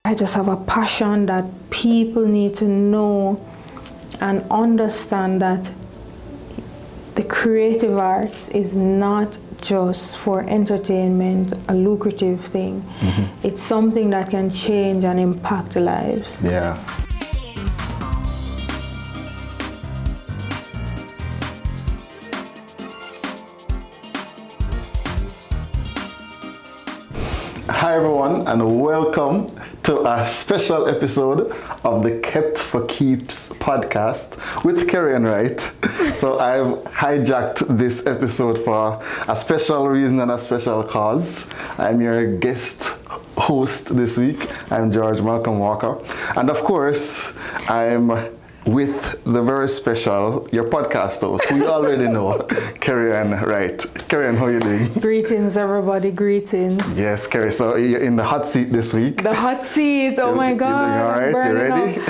I just have a passion that people need to know and understand that the creative arts is not just for entertainment, a lucrative thing. It's something that can change and impact lives. Yeah. Hi everyone, and welcome to a special episode of the Kept for Keeps podcast with Kerry Enright. So I've hijacked this episode for a special reason and a special cause. I'm your guest host this week. I'm George Malcolm Walker. And of course, I'm with the very special, your podcast host, who you already know, Kerry Enright. Kerry, how are you doing? Greetings, everybody, greetings. Yes, Kerry, so you're in the hot seat this week. The hot seat, oh my God. You doing all right? You ready?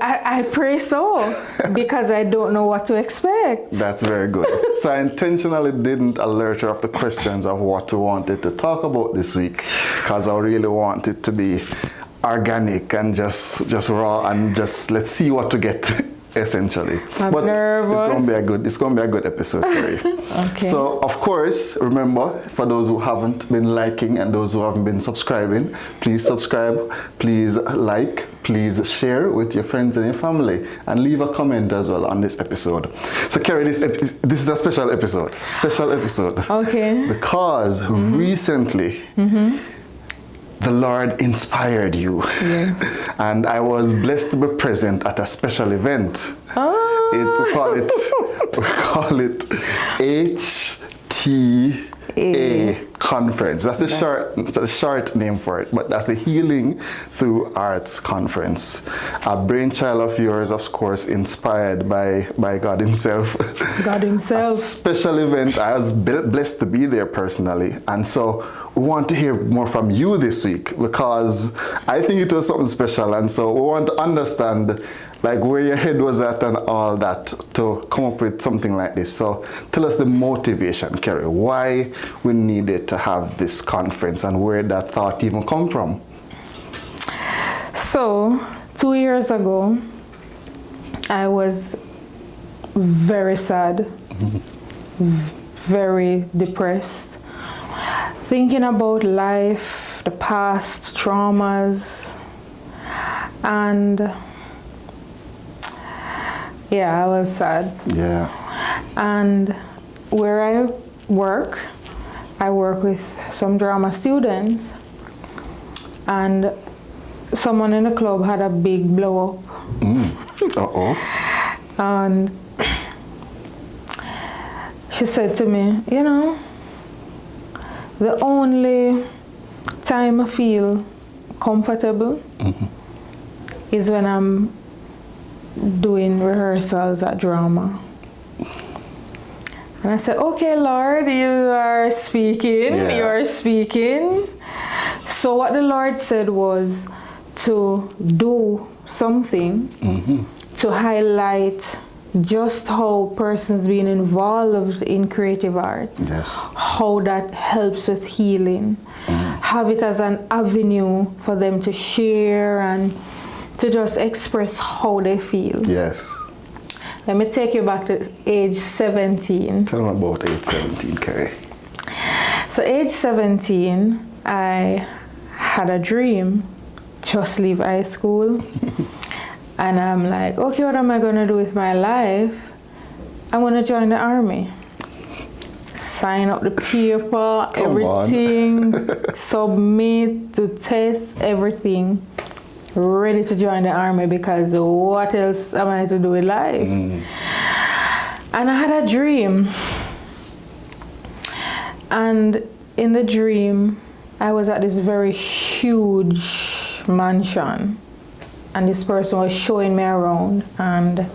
I pray so, because I don't know what to expect. That's very good. So I intentionally didn't alert you of the questions of what we wanted to talk about this week, because I really want it to be organic and just raw and just let's see what to get essentially. I'm nervous. It's gonna be a good episode for you. Okay. So of course, remember, for those who haven't been liking and those who haven't been subscribing, please subscribe, please like, please share with your friends and your family, and leave a comment as well on this episode. So Kerry, this is a special episode. Okay. Because recently the Lord inspired you. Yes. And I was blessed to be present at a special event. Oh. We call it HTA Conference. That's the short name for it, but that's the Healing Through Arts Conference. A brainchild of yours, of course, inspired by God Himself. God Himself. A special event. I was blessed to be there personally, and so we want to hear more from you this week, because I think it was something special, and so we want to understand like where your head was at and all that to come up with something like this. So tell us the motivation, Kerry, why we needed to have this conference and where that thought even come from. So 2 years ago, I was very sad, very depressed, thinking about life, the past traumas, and yeah, I was sad. Yeah. And where I work with some drama students, and someone in the club had a big blow up. Uh-oh. And she said to me, you know, the only time I feel comfortable is when I'm doing rehearsals at drama. And I said, okay, Lord, you are speaking. So what the Lord said was to do something to highlight just how persons being involved in creative arts, how that helps with healing, have it as an avenue for them to share and to just express how they feel. Yes. Let me take you back to age 17. Tell me about age 17, Kerry. So age 17, I had a dream, just leave high school. And I'm like, okay, what am I going to do with my life? I'm going to join the army. Sign up the paper, everything, submit to test, everything. Ready to join the army, because what else am I to do with life? And I had a dream. And in the dream, I was at this very huge mansion. And this person was showing me around, and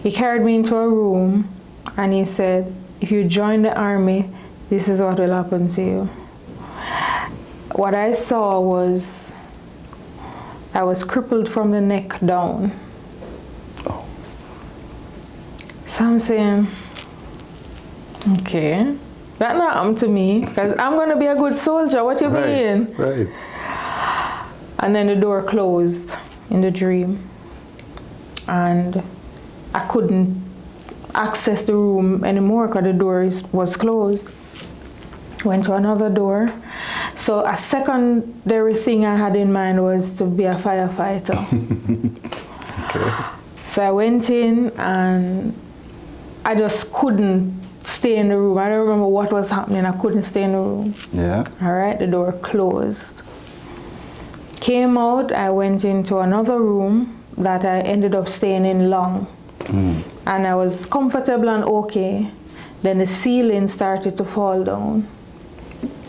he carried me into a room and he said, if you join the army, this is what will happen to you. What I saw was I was crippled from the neck down. So I'm saying, okay, that not happened to me, because I'm going to be a good soldier. What you mean? Right. And then the door closed in the dream. And I couldn't access the room anymore because the door was closed. Went to another door. So a secondary thing I had in mind was to be a firefighter. Okay. So I went in and I just couldn't stay in the room. I don't remember what was happening. I couldn't stay in the room. Yeah. All right, the door closed. Came out, I went into another room that I ended up staying in long. And I was comfortable and okay. Then the ceiling started to fall down.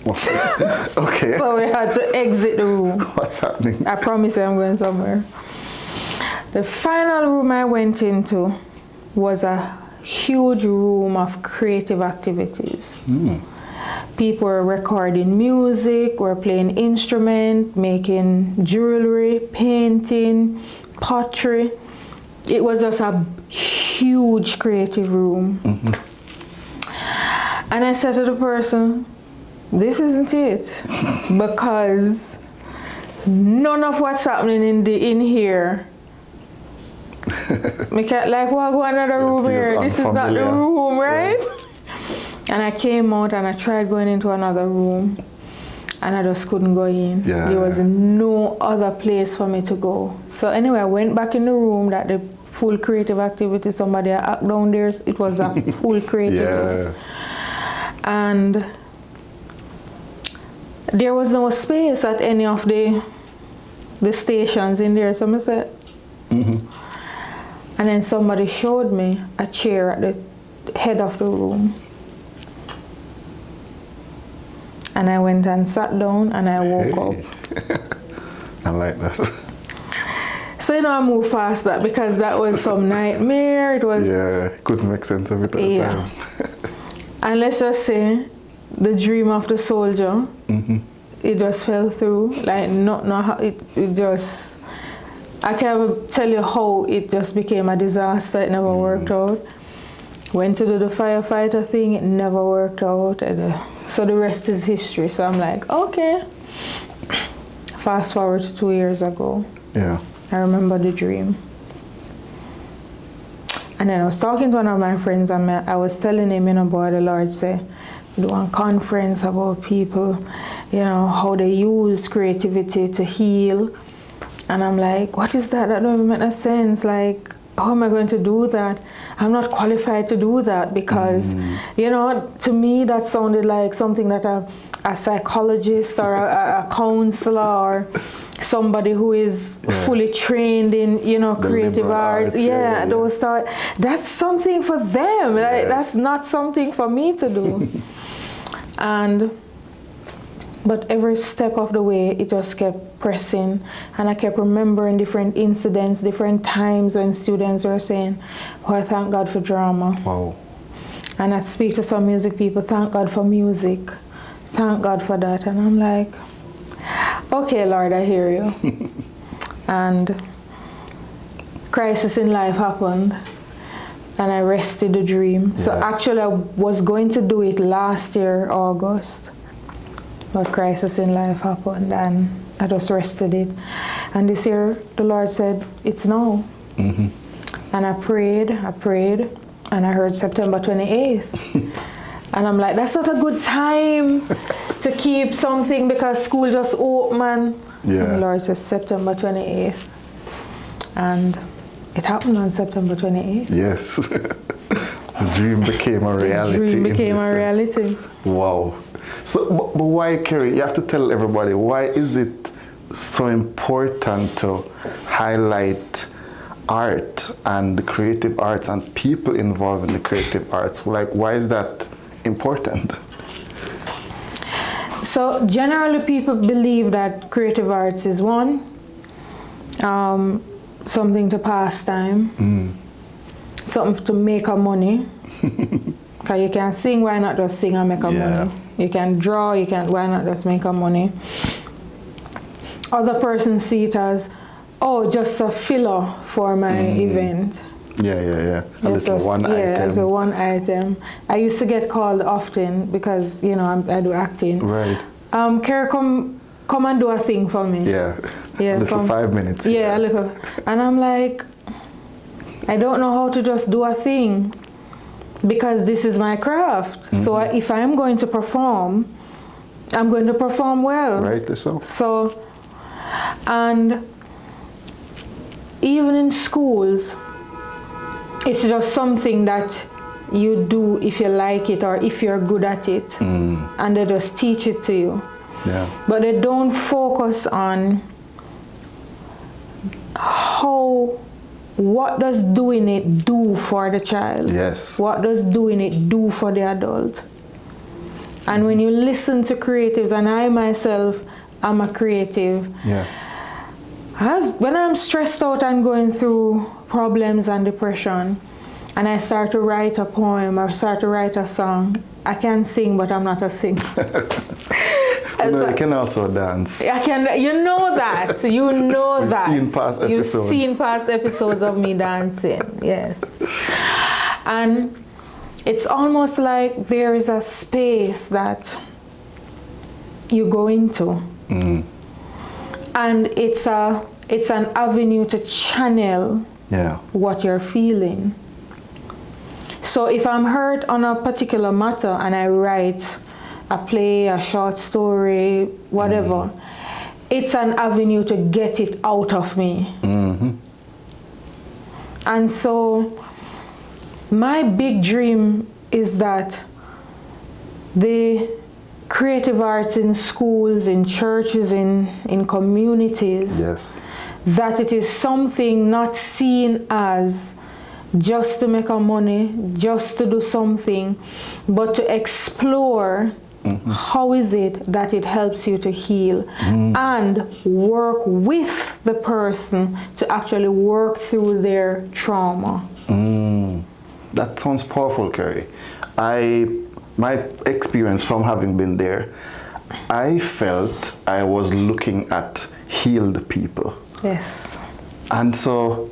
Okay. So we had to exit the room. What's happening? I promise you I'm going somewhere. The final room I went into was a huge room of creative activities. People were recording music, were playing instruments, making jewelry, painting, pottery. It was just a huge creative room. And I said to the person, this isn't it, because none of what's happening in here. Me can't like go another room here. This is not the room, right? And I came out and I tried going into another room and I just couldn't go in. Yeah. There was no other place for me to go. So anyway, I went back in the room that the full creative activity, somebody act down there, it was a full creative room. And there was no space at any of the stations in there. So I said, and then somebody showed me a chair at the head of the room. And I went and sat down and I woke up. I like that. So I moved past that because that was some nightmare. It was couldn't make sense of it at the time. And let's just say the dream of the soldier, it just fell through. Like it just, I can't tell you how it just became a disaster. It never worked out. Went to do the firefighter thing, it never worked out. So the rest is history. So I'm like, okay. Fast forward to 2 years ago. Yeah. I remember the dream. And then I was talking to one of my friends and I was telling him, boy, the Lord said, do a conference about people, how they use creativity to heal. And I'm like, what is that? That don't even make no sense. Like, how am I going to do that? I'm not qualified to do that because, to me that sounded like something that a psychologist or a counselor or somebody who is fully trained in, creative arts. Those thoughts. That's something for them. Like, that's not something for me to do. But every step of the way, it just kept pressing. And I kept remembering different incidents, different times when students were saying, oh, I thank God for drama. Wow. And I speak to some music people, thank God for music. Thank God for that. And I'm like, okay, Lord, I hear you. And crisis in life happened. And I rested the dream. Yeah. So actually, I was going to do it last year, August. But crisis in life happened and I just rested it. And this year, the Lord said, it's now. And I prayed, and I heard September 28th. And I'm like, that's not a good time to keep something because school just opened. And the Lord says September 28th. And it happened on September 28th. Yes. The dream became a reality. The dream became a reality. Wow. So, but why, Kerry? You have to tell everybody, why is it so important to highlight art and the creative arts and people involved in the creative arts? Like, why is that important? So, generally, people believe that creative arts is one, something to pass time, something to make a money. Because you can sing, why not just sing and make a money? You can draw, why not just make a money? Other persons see it as, oh, just a filler for my event. A little one item. Yeah, it's a one item. I used to get called often because, I do acting. Right. Kerry, come come and do a thing for me. Yeah. Yeah, Little 5 minutes. Yeah, look. And I'm like, I don't know how to just do a thing because this is my craft. So if I'm going to perform, I'm going to perform well. Rightly so. So, and even in schools, it's just something that you do if you like it or if you're good at it, and they just teach it to you. Yeah. But they don't focus on what does doing it do for the child? Yes. What does doing it do for the adult? And when you listen to creatives, and I myself am a creative, Yeah. when I'm stressed out and going through problems and depression, and I start to write a poem or start to write a song, I can sing, but I'm not a singer. I can also dance. I can, you know that. You know We've that. seen past You've episodes. seen past episodes of me dancing. Yes. And it's almost like there is a space that you go into. And it's an avenue to channel what you're feeling. So if I'm hurt on a particular matter and I write a play, a short story, whatever, it's an avenue to get it out of me. And so my big dream is that the creative arts in schools, in churches, in communities, that it is something not seen as just to make a money, just to do something, but to explore how is it that it helps you to heal and work with the person to actually work through their trauma. That sounds powerful, Kerry. My experience from having been there, I felt I was looking at healed people. Yes. And so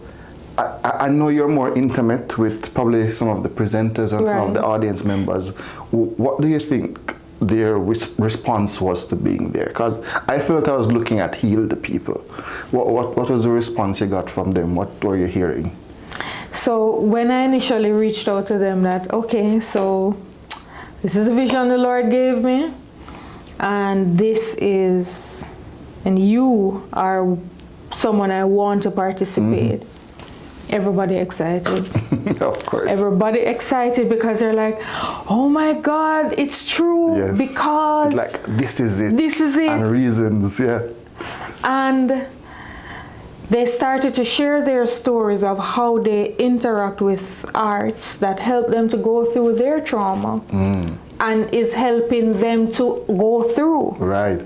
I know you're more intimate with probably some of the presenters and some of the audience members. What do you think their response was to being there? Because I felt I was looking at healed people. What was the response you got from them? What were you hearing? So when I initially reached out to them that, okay, so this is a vision the Lord gave me, and and you are someone I want to participate. Everybody excited. Of course. Everybody excited because they're like, oh my God, it's true, because it's like, this is it. This is it. And reasons, And they started to share their stories of how they interact with arts that help them to go through their trauma and is helping them to go through. Right.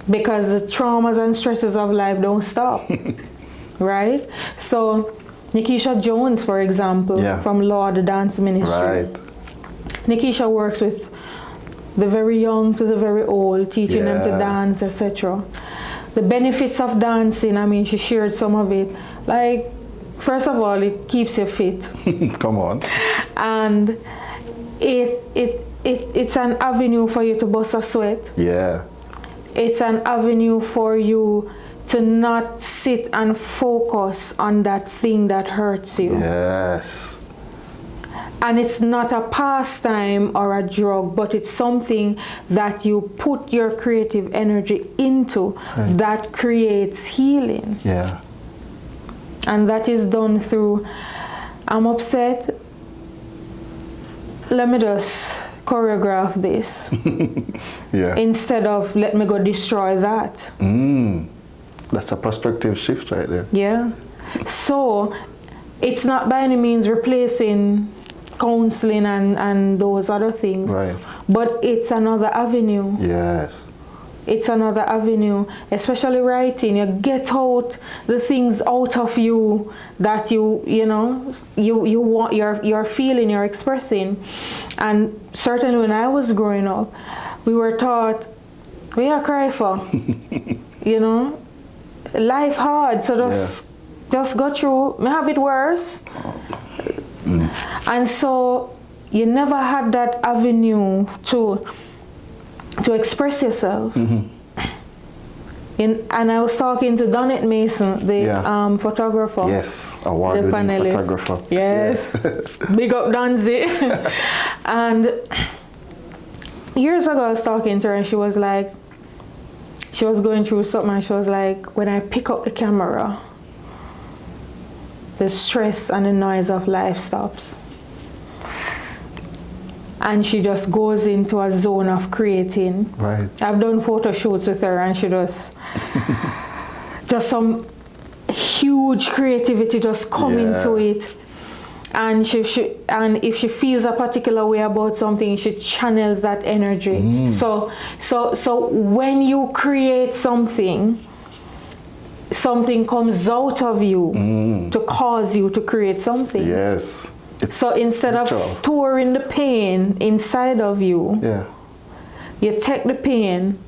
Because the traumas and stresses of life don't stop. Right? So Nikisha Jones, for example, from Lord the Dance Ministry. Right. Nikisha works with the very young to the very old, teaching them to dance, etc. The benefits of dancing, I mean, she shared some of it. Like, first of all, it keeps you fit. Come on. And it's an avenue for you to bust a sweat. Yeah. It's an avenue for you to not sit and focus on that thing that hurts you. Yes. And it's not a pastime or a drug, but it's something that you put your creative energy into that creates healing. Yeah. And that is done through, I'm upset, let me just choreograph this. Instead of let me go destroy that. That's a perspective shift right there. Yeah. So it's not by any means replacing counseling and those other things. Right. But it's another avenue. Yes. It's another avenue, especially writing. You get out the things out of you that you want, you're feeling, you're expressing. And certainly when I was growing up, we were taught, we are cry for, life hard, so just go through, may have it worse. And so you never had that avenue to express yourself. And I was talking to Donette Mason, the photographer. Yes, award-winning photographer. Yes, big up Danzi. And years ago I was talking to her and she was like, she was going through something and she was like, when I pick up the camera, the stress and the noise of life stops. And she just goes into a zone of creating. Right. I've done photo shoots with her and she just some huge creativity just come into it. And and if she feels a particular way about something, she channels that energy. So when you create something comes out of you to cause you to create something. Yes. So instead of storing the pain inside of you, you take the pain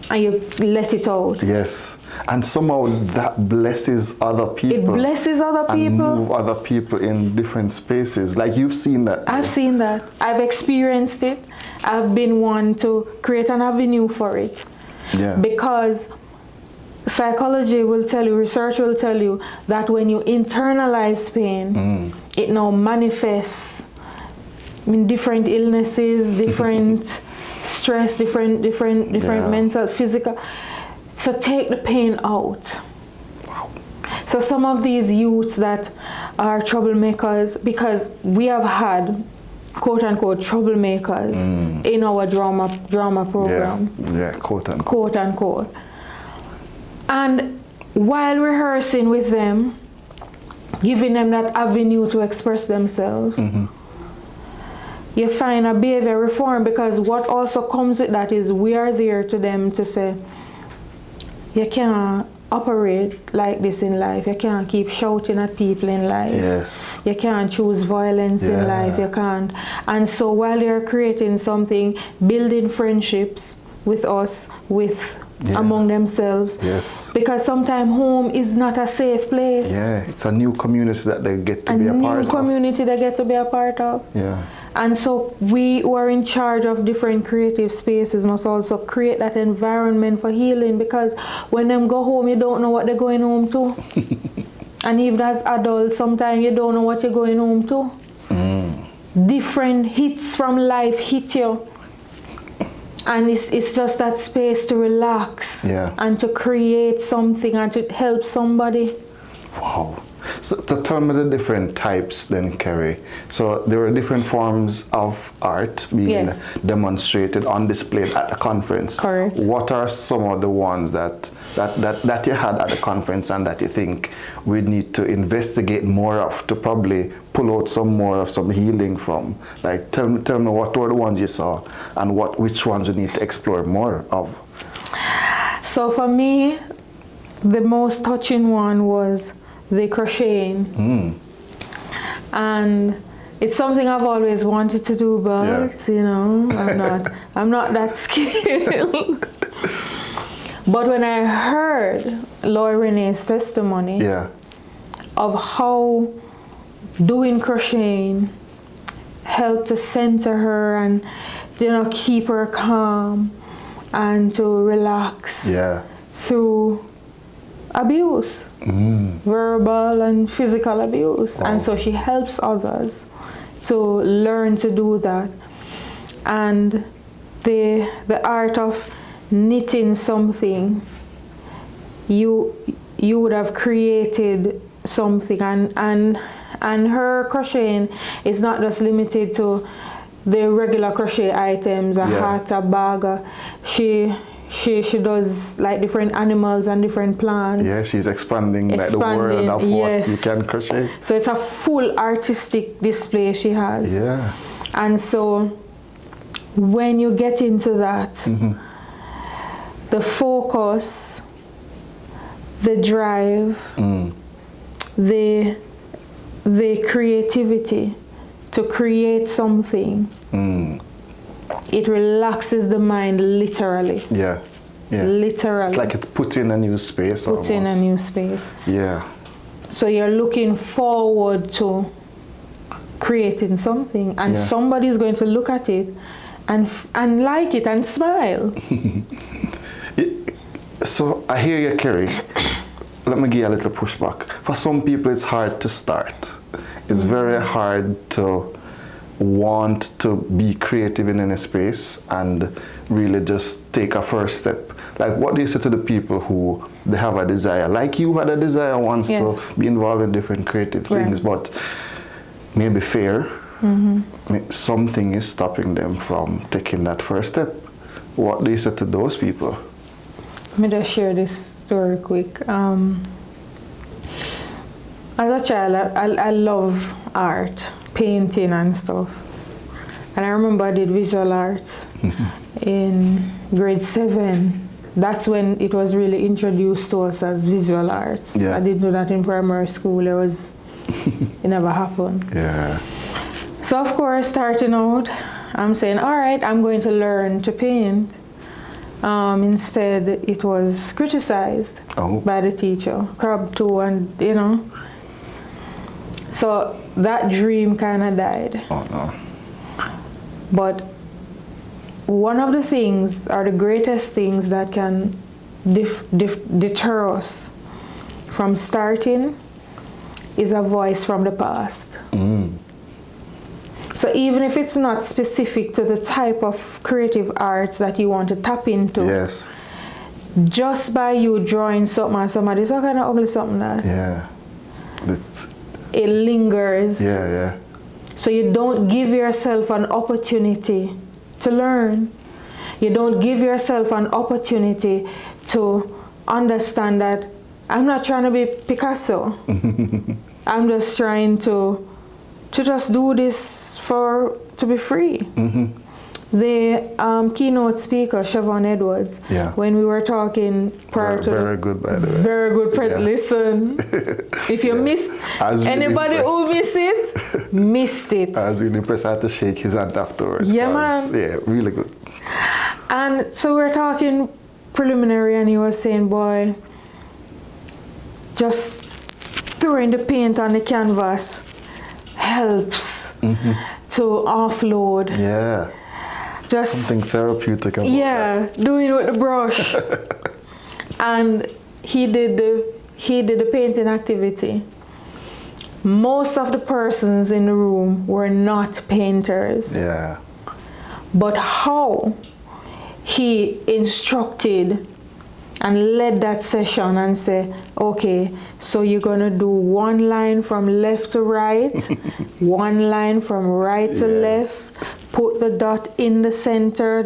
and you let it out. Yes. And somehow that blesses other people. It blesses other people. And move other people in different spaces. Like you've seen that. I've seen that. I've experienced it. I've been one to create an avenue for it. Yeah. Because psychology will tell you, research will tell you that when you internalize pain, it now manifests in different illnesses, different stress, different mental, physical. So take the pain out. Wow. So some of these youths that are troublemakers, because we have had quote unquote troublemakers in our drama program. Yeah, quote unquote. Quote unquote. And while rehearsing with them, giving them that avenue to express themselves, you find a behavior reform, because what also comes with that is we are there to them to say, you can't operate like this in life. You can't keep shouting at people in life. Yes. You can't choose violence in life. You can't. And so while you're creating something, building friendships with us, among themselves. Yes. Because sometimes home is not a safe place. Yeah, it's a new community that they get to be a part of. A new community they get to be a part of. Yeah. And so we who are in charge of different creative spaces must also create that environment for healing, because when them go home, you don't know what they're going home to. And even as adults, sometimes you don't know what you're going home to. Different hits from life hit you. And it's just that space to relax and to create something and to help somebody. Wow. So to tell me the different types then, Kerry. So there were different forms of art being demonstrated on display at the conference. Correct. What are some of the ones that you had at the conference and that you think we need to investigate more of to probably pull out some more of some healing from? Like tell me what were the ones you saw and which ones we need to explore more of? So for me, the most touching one was the crocheting. And it's something I've always wanted to do, but you know, I'm not that skilled. But when I heard Laura Renee's testimony of how doing crocheting helped to center her and keep her calm and to relax through abuse, verbal and physical abuse. And so she helps others to learn to do that. And the art of knitting something, you would have created something, and her crocheting is not just limited to the regular crochet items, a hat, a bag. She does like different animals and different plants. Yeah, she's expanding like the world of what you can crochet. So it's a full artistic display she has. Yeah. And so when you get into that, the focus, the drive, the creativity to create something, it relaxes the mind literally. Yeah. Literally. It's like it puts in a new space. Puts in a new space. Yeah. So you're looking forward to creating something, and somebody's going to look at it and like it and smile. So I hear you, Kerry. Let me give you a little pushback. For some people, it's hard to start. It's very hard to want to be creative in any space and really just take a first step. Like, what do you say to the people who they have a desire, like you had a desire once to be involved in different creative things, but maybe fear, something is stopping them from taking that first step. What do you say to those people? Let me just share this story quick. As a child, I love art, painting and stuff. And I remember I did visual arts in grade 7. That's when it was really introduced to us as visual arts. Yeah. I didn't do that in primary school. It never happened. Yeah. So of course, starting out, I'm saying, all right, I'm going to learn to paint. Instead, it was criticized by the teacher, crab too, and you know. So that dream kind of died. Oh no. But one of the things, or the greatest things that can deter us from starting is a voice from the past. So even if it's not specific to the type of creative arts that you want to tap into, just by you drawing something or somebody, so kind of ugly something that it lingers. So you don't give yourself an opportunity to learn. You don't give yourself an opportunity to understand that I'm not trying to be Picasso. I'm just trying to just do this to be free. The keynote speaker, Siobhan Edwards, when we were talking prior to very good, by the way. Very good. Listen, if you missed, anybody who missed it, missed it. I was really impressed. I had to shake his hand afterwards. Yeah, man. Yeah, really good. And so we were talking preliminary, and he was saying, boy, just throwing the paint on the canvas helps to offload. Yeah. Just something therapeutic about that. Doing it with the brush. And he did the painting activity. Most of the persons in the room were not painters. Yeah. But how he instructed and led that session and say, okay, so you're gonna do one line from left to right, one line from right to left, put the dot in the center,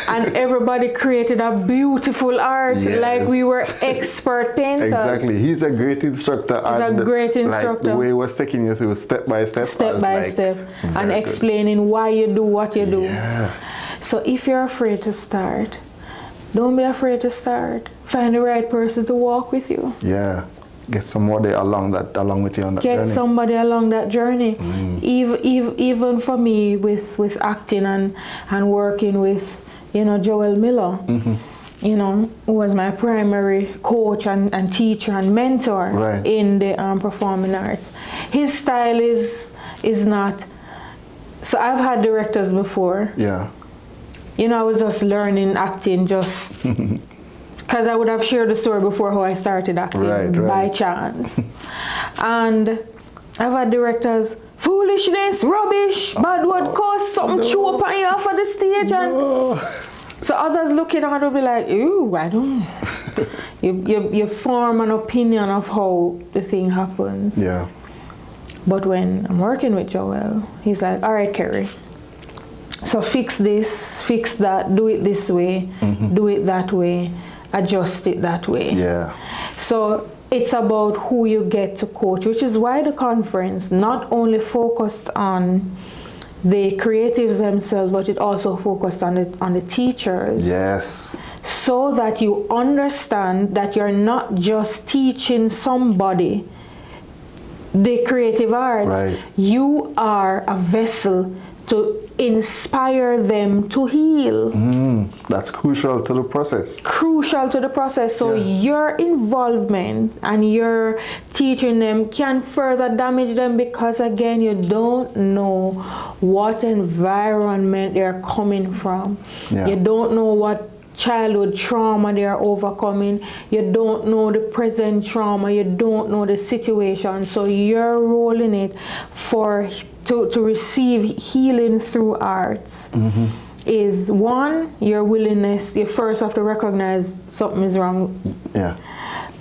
and everybody created a beautiful art like we were expert painters. Exactly. He's a great instructor. He's a great instructor. Like the way he was taking you through step by step. Step by step. And explaining why you do what you do. Yeah. So if you're afraid to start, don't be afraid to start. Find the right person to walk with you. Yeah. Get somebody along with you on that journey. Get somebody along that journey. Even for me with acting and working with, Joel Miller, who was my primary coach and teacher and mentor in the performing arts. His style is not, so I've had directors before. Yeah. I was just learning acting just because I would have shared the story before how I started acting by chance. And I've had directors, foolishness, rubbish, bad word, cause something chew up on you off of the stage. And so others looking at it will be like, ooh, I don't. You form an opinion of how the thing happens. Yeah. But when I'm working with Joel, he's like, all right, Kerry. So fix this, fix that, do it this way, do it that way, adjust it that way. Yeah. So it's about who you get to coach, which is why the conference not only focused on the creatives themselves, but it also focused on the teachers. Yes. So that you understand that you're not just teaching somebody the creative arts. Right. You are a vessel to inspire them to heal. That's crucial to the process. Crucial to the process. So your involvement and your teaching them can further damage them because, again, you don't know what environment they're coming from. Yeah. You don't know what childhood trauma they are overcoming. You don't know the present trauma. You don't know the situation. So your role in it to receive healing through arts is one, your willingness. You first have to recognize something is wrong. Yeah.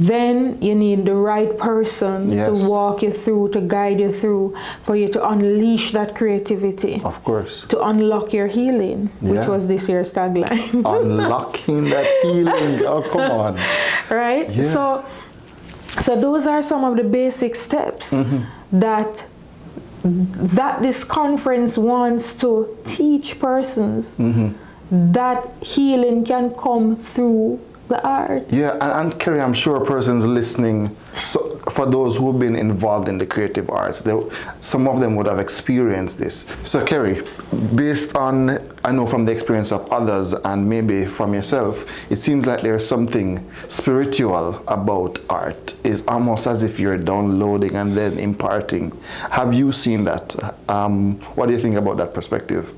Then you need the right person Yes. to walk you through, to guide you through, for you to unleash that creativity. Of course. To unlock your healing, which Yeah. was this year's tagline. Unlocking that healing. Oh, come on. Right? Yeah. So those are some of the basic steps that this conference wants to teach persons that healing can come through the art. Yeah, and Kerry, I'm sure persons listening, so for those who've been involved in the creative arts, some of them would have experienced this. So Kerry, based on, I know from the experience of others and maybe from yourself, it seems like there's something spiritual about art. It's almost as if you're downloading and then imparting. Have you seen that? What do you think about that perspective?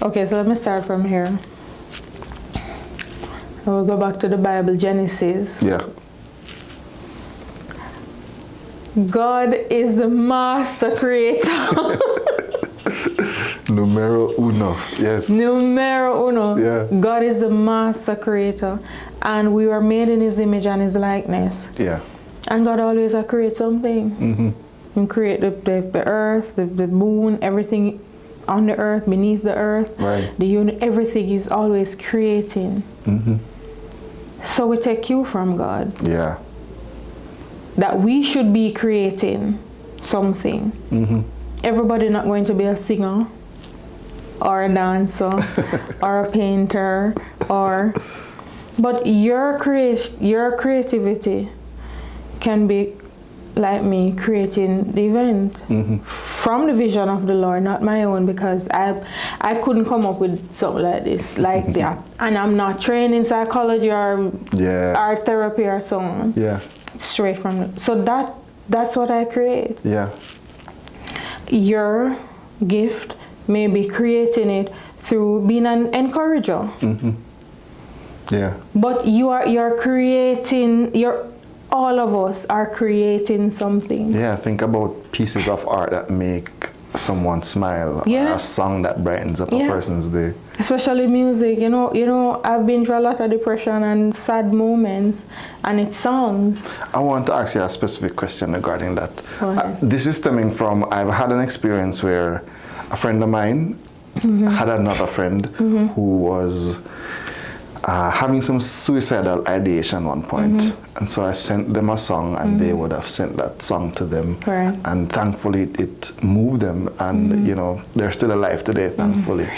Okay, so let me start from here. I will go back to the Bible, Genesis. Yeah. God is the master creator. Numero uno, yes. Numero uno. Yeah. God is the master creator. And we were made in his image and his likeness. Yeah. And God always creates something. And create the earth, the moon, everything on the earth, beneath the earth. Right. Everything is always creating. So we take cue from God. Yeah. That we should be creating something. Everybody not going to be a singer or a dancer or a painter but your creativity can be like me creating the event from the vision of the Lord, not my own, because I couldn't come up with something like this, like that. And I'm not trained in psychology or art therapy or so on. Yeah. Straight from so that's what I create. Yeah. Your gift may be creating it through being an encourager. Yeah. But you're creating, all of us are creating something. Yeah, think about pieces of art that make someone smile. Yeah. Or a song that brightens up a person's day. Especially music, you know, I've been through a lot of depression and sad moments, and it's songs. I want to ask you a specific question regarding that. Go ahead. This is stemming from, I've had an experience where a friend of mine had another friend who was having some suicidal ideation at one point. And so I sent them a song, and they would have sent that song to them. Right. And thankfully it moved them, and you know, they're still alive today, thankfully.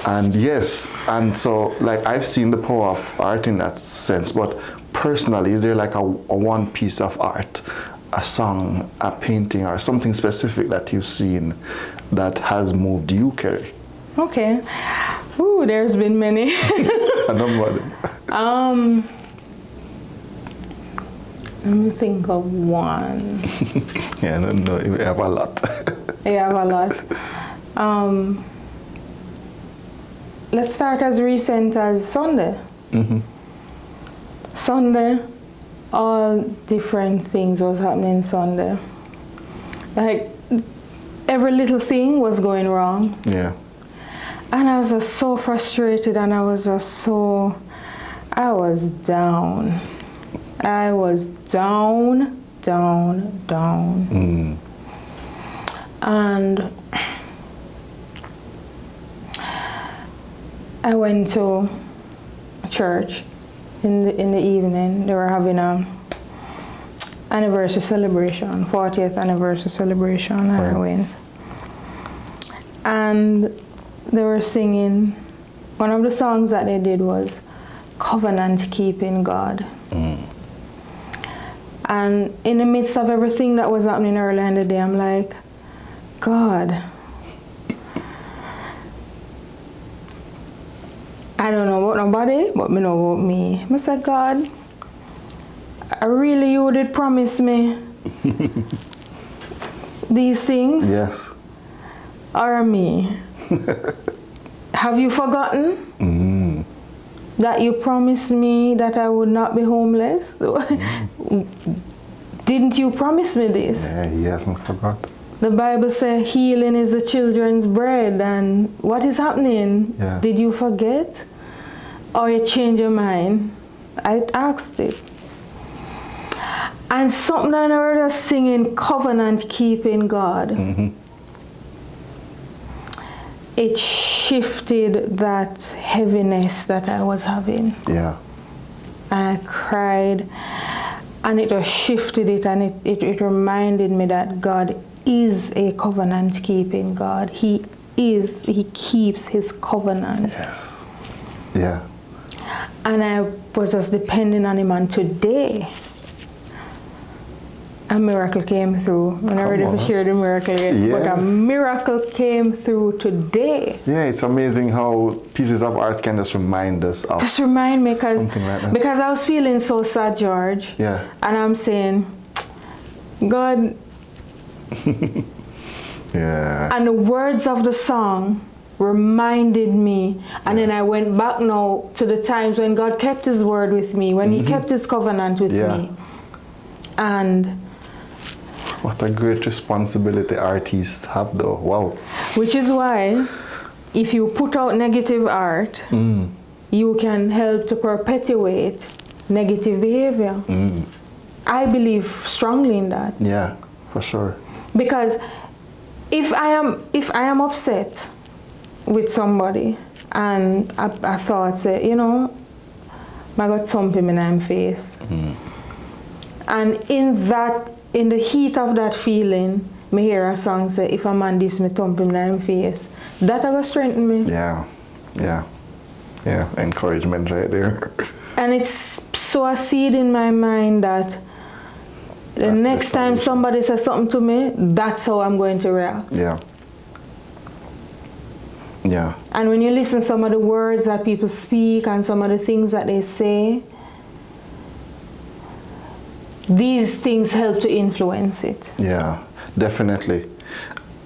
And yes, and so like I've seen the power of art in that sense, but personally, is there like a one piece of art, a song, a painting, or something specific that you've seen that has moved you, Kerry? Okay. Ooh, there's been many. A number of them. Let me think of one. Yeah, no, you have a lot. I have a lot. Let's start as recent as Sunday. Sunday, all different things was happening Sunday. Like, every little thing was going wrong. Yeah. And I was just so frustrated, and I was down. I was down. And I went to church in the evening. They were having a anniversary celebration, 40th anniversary celebration, and I went. And they were singing, one of the songs that they did was Covenant Keeping God. And in the midst of everything that was happening earlier in the day, I'm like, God, I don't know about nobody, but me know about me. I said, God, I really, you did promise me these things. Yes. Or me. Have you forgotten? that you promised me that I would not be homeless. Didn't you promise me this? Yeah, he hasn't forgot. The Bible says healing is the children's bread, and what is happening? Yeah. Did you forget? Or you change your mind? I asked it. And something I heard us singing, covenant keeping God. Mm-hmm. It shifted that heaviness that I was having. Yeah. And I cried, and it just shifted it, and it reminded me that God is a covenant keeping God. He keeps his covenant. Yes. Yeah. And I was just depending on him, and today a miracle came through. I'm not ready to share the miracle yet, but a miracle came through today. Yeah, it's amazing how pieces of art can just remind us of Just remind me, something like that. because I was feeling so sad, George. Yeah. And I'm saying, God, Yeah. and the words of the song reminded me, and then I went back now to the times when God kept his word with me, when he kept his covenant with me. And what a great responsibility artists have though. Wow. which is why if you put out negative art, you can help to perpetuate negative behavior. I believe strongly in that. Yeah, for sure. Because if I am upset with somebody and I thought, say, you know, I got thump him in my face. And in the heat of that feeling, me hear a song say, if a man diss me, thump him in my face. That will strengthen me. Yeah. Yeah. Yeah. Encouragement right there. And it's so a seed in my mind that the next time somebody says something to me, that's how I'm going to react. Yeah. Yeah. And when you listen to some of the words that people speak and some of the things that they say, these things help to influence it. Yeah, definitely.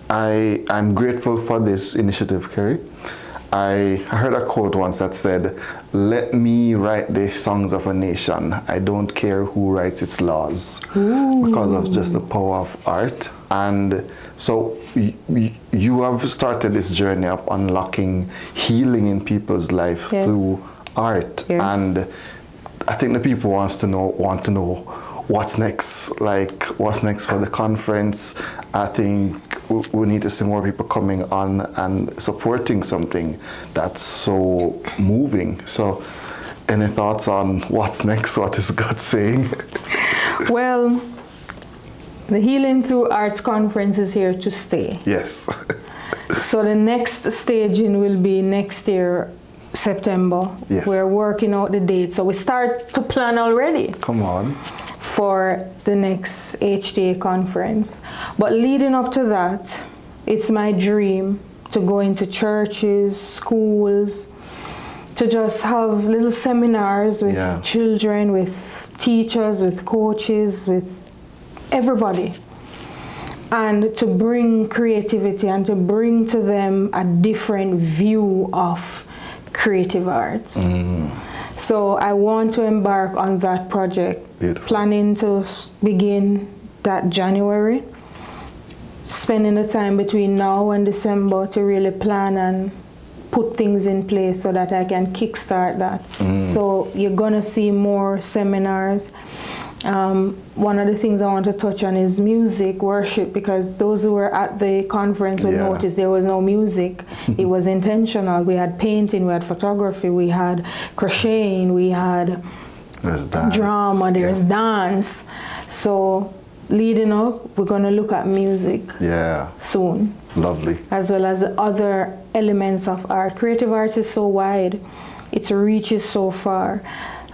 I'm grateful for this initiative, Kerry. I heard a quote once that said, "Let me write the songs of a nation. I don't care who writes its laws." Ooh. Because of just the power of art. And so you have started this journey of unlocking healing in people's life through art. Yes. And I think the people want to know what's next, like what's next for the conference. I think we need to see more people coming on and supporting something that's so moving. So any thoughts on what's next? What is God saying? Well, the Healing Through Arts Conference is here to stay. Yes. So the next staging will be next year, September. Yes. We're working out the date. So we start to plan already Come on. for the next HTA conference. But leading up to that, it's my dream to go into churches, schools, to just have little seminars with children, with teachers, with coaches, with everybody, and to bring creativity and to bring to them a different view of creative arts. So I want to embark on that project. Beautiful. Planning to begin that January, spending the time between now and December to really plan and put things in place so that I can kickstart that. So you're gonna see more seminars. One of the things I want to touch on is music, worship, because those who were at the conference will notice there was no music. It was intentional. We had painting, we had photography, we had crocheting, we had drama, there's dance. So leading up, we're going to look at music soon. Lovely. As well as other elements of art. Creative arts is so wide. Its reach is so far.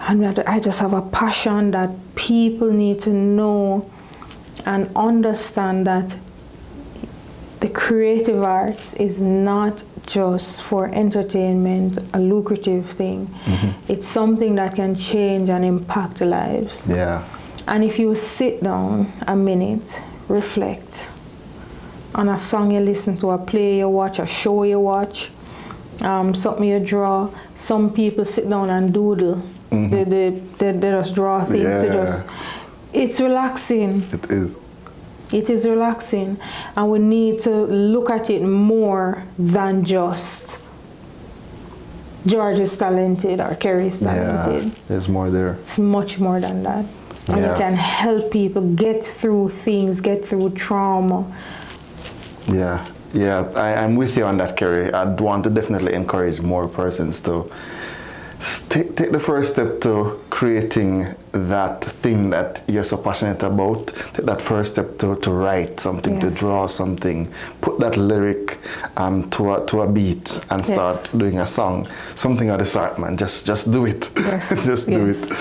And I just have a passion that people need to know and understand that the creative arts is not just for entertainment, a lucrative thing. It's something that can change and impact lives. Yeah. And if you sit down a minute, reflect on a song you listen to, a play you watch, a show you watch, something you draw. Some people sit down and doodle. They just draw things. It's relaxing. It is. It is relaxing, and we need to look at it more than just George is talented or Kerry is talented. Yeah, there's more there. It's much more than that. And you can help people get through things, get through trauma. Yeah, I'm with you on that, Kerry. I'd want to definitely encourage more persons to take the first step to creating that thing that you're so passionate about. Take that first step to write something, to draw something, put that lyric to a beat and start doing a song. Something of the sort, man. Just do it. Just do it.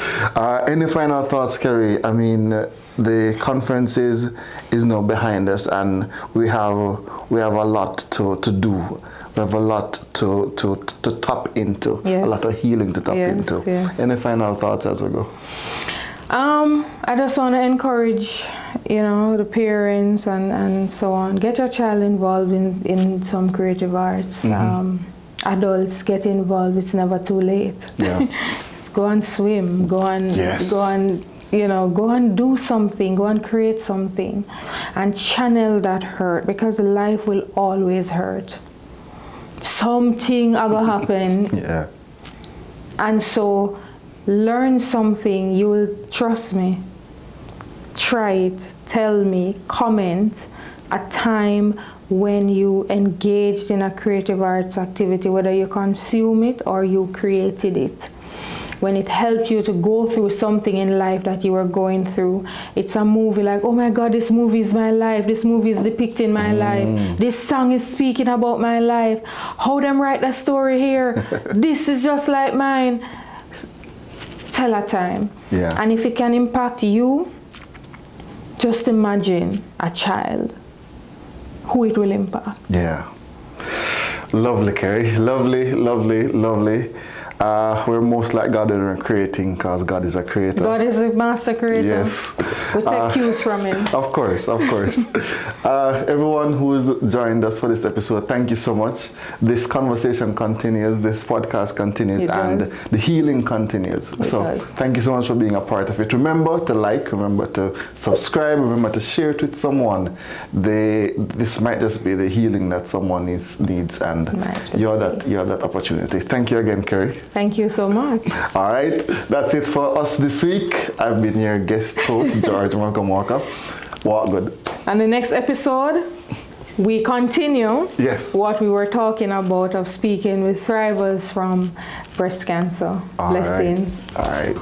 Any final thoughts, Kerry? I mean, the conference is now behind us, and we have a lot to do. We have a lot to tap into, a lot of healing to tap into. Any final thoughts as we go? I just want to encourage, the parents and so on. Get your child involved in some creative arts. Adults get involved. It's never too late. Yeah. Just go and swim. Go and do something. Go and create something, and channel that hurt, because life will always hurt. Something gonna happen. Yeah. And so learn something. You will trust me. Try it. Tell me. Comment a time when you engaged in a creative arts activity, whether you consume it or you created it. When it helped you to go through something in life that you were going through. It's a movie like, oh my God, this movie is my life. This movie is depicting my life. This song is speaking about my life. How them write the story here? This is just like mine. Tell a time. Yeah. And if it can impact you, just imagine a child who it will impact. Yeah. Lovely, Kerry. Lovely, lovely, lovely. We're most like God when we're creating, because God is a creator. God is a master creator. Yes. We take cues from him. Of course. Everyone who's joined us for this episode, thank you so much. This conversation continues, this podcast continues, and the healing continues. Thank you so much for being a part of it. Remember to like, remember to subscribe, remember to share it with someone. This might just be the healing that someone needs, and you're that opportunity. Thank you again, Kerry. Thank you so much. All right, that's it for us this week. I've been your guest host, George Malcolm Walker. Walk good. And the next episode, we continue what we were talking about of speaking with thrivers from breast cancer. Blessings. All right.